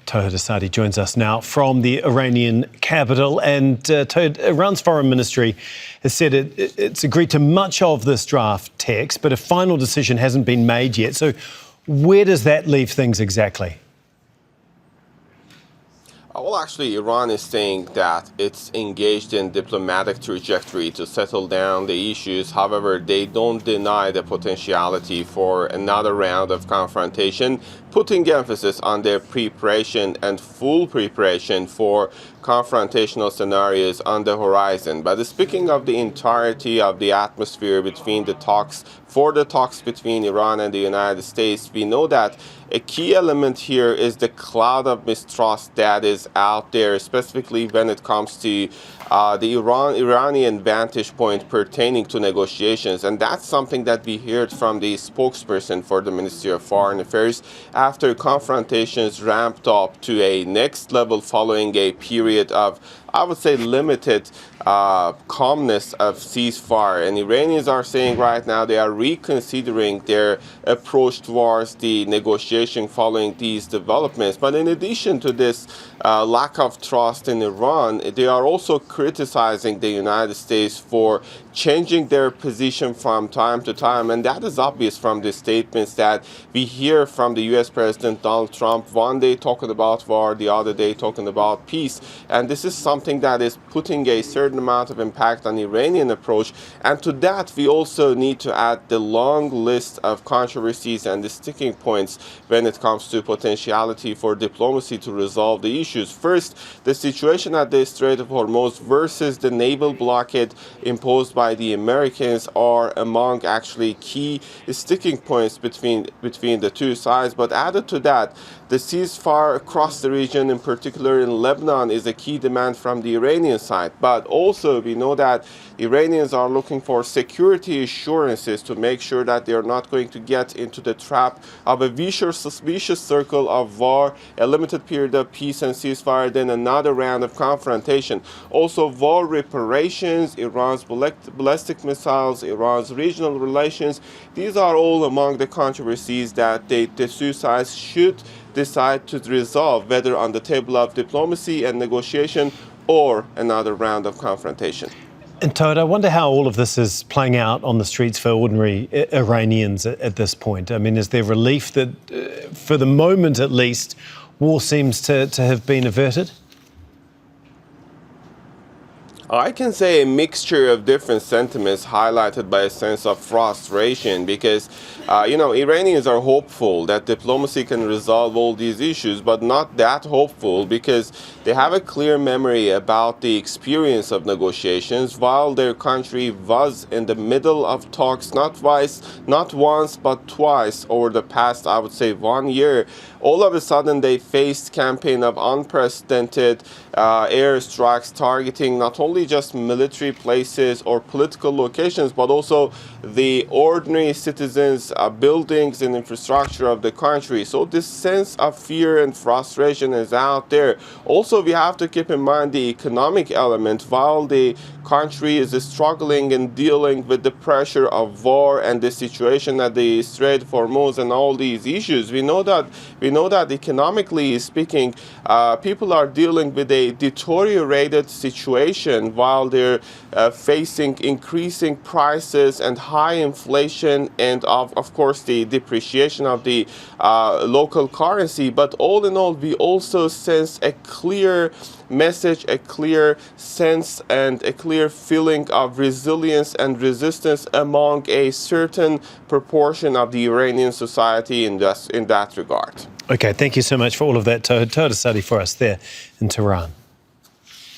Tohid Asadi joins us now from the Iranian capital. And Tohid, Iran's foreign ministry has said it's agreed to much of this draft text, but a final decision hasn't been made yet. So where does that leave things exactly? Well, actually, Iran is saying that it's engaged in diplomatic trajectory to settle down the issues. However, they don't deny the potentiality for another round of confrontation, putting emphasis on their preparation and full preparation for confrontational scenarios on the horizon. But speaking of the entirety of the atmosphere between the talks, for the talks between Iran and the United States, we know that a key element here is the cloud of mistrust that is out there, specifically when it comes to the Iranian vantage point pertaining to negotiations. And that's something that we heard from the spokesperson for the Ministry of Foreign Affairs after confrontations ramped up to a next level following a period of, I would say, limited calmness of ceasefire. And Iranians are saying right now they are reconsidering their approach towards the negotiation following these developments. But in addition to this lack of trust in Iran, they are also criticizing the United States for changing their position from time to time. And that is obvious from the statements that we hear from the US President Donald Trump, one day talking about war, the other day talking about peace. And this is something that is putting a certain amount of impact on the Iranian approach. And to that, we also need to add the long list of controversies and the sticking points when it comes to potentiality for diplomacy to resolve the issues. First, the situation at the Strait of Hormuz versus the naval blockade imposed by the Americans are among actually key sticking points between the two sides. But added to that, the ceasefire across the region, in particular in Lebanon, is a key demand from the Iranian side. But also we know that Iranians are looking for security assurances to make sure that they are not going to get into the trap of a vicious circle of war, a limited period of peace and ceasefire, then another round of confrontation. Also, war reparations, Iran's ballistic missiles, Iran's regional relations, these are all among the controversies that the two sides should decide to resolve, whether on the table of diplomacy and negotiation or another round of confrontation. And Tohid, I wonder how all of this is playing out on the streets for ordinary Iranians at this point. I mean, is there relief that, for the moment at least, war seems to have been averted? I can say a mixture of different sentiments highlighted by a sense of frustration because, Iranians are hopeful that diplomacy can resolve all these issues, but not that hopeful because they have a clear memory about the experience of negotiations while their country was in the middle of talks, not once, but twice over the past, I would say, 1 year. All of a sudden, they faced campaign of unprecedented airstrikes targeting not only just military places or political locations, but also the ordinary citizens, buildings and infrastructure of the country. So this sense of fear and frustration is out there. Also, we have to keep in mind the economic element. While the country is struggling and dealing with the pressure of war and the situation at the Strait of Hormuz and all these issues, we know that economically speaking, people are dealing with a deteriorated situation while they're facing increasing prices and high inflation and of course the depreciation of the local currency. But all in all, we also sense a clear message, a clear sense and a clear feeling of resilience and resistance among a certain proportion of the Iranian society in that regard. Okay, thank you so much for all of that, Tohid Asadi, for us there in Tehran.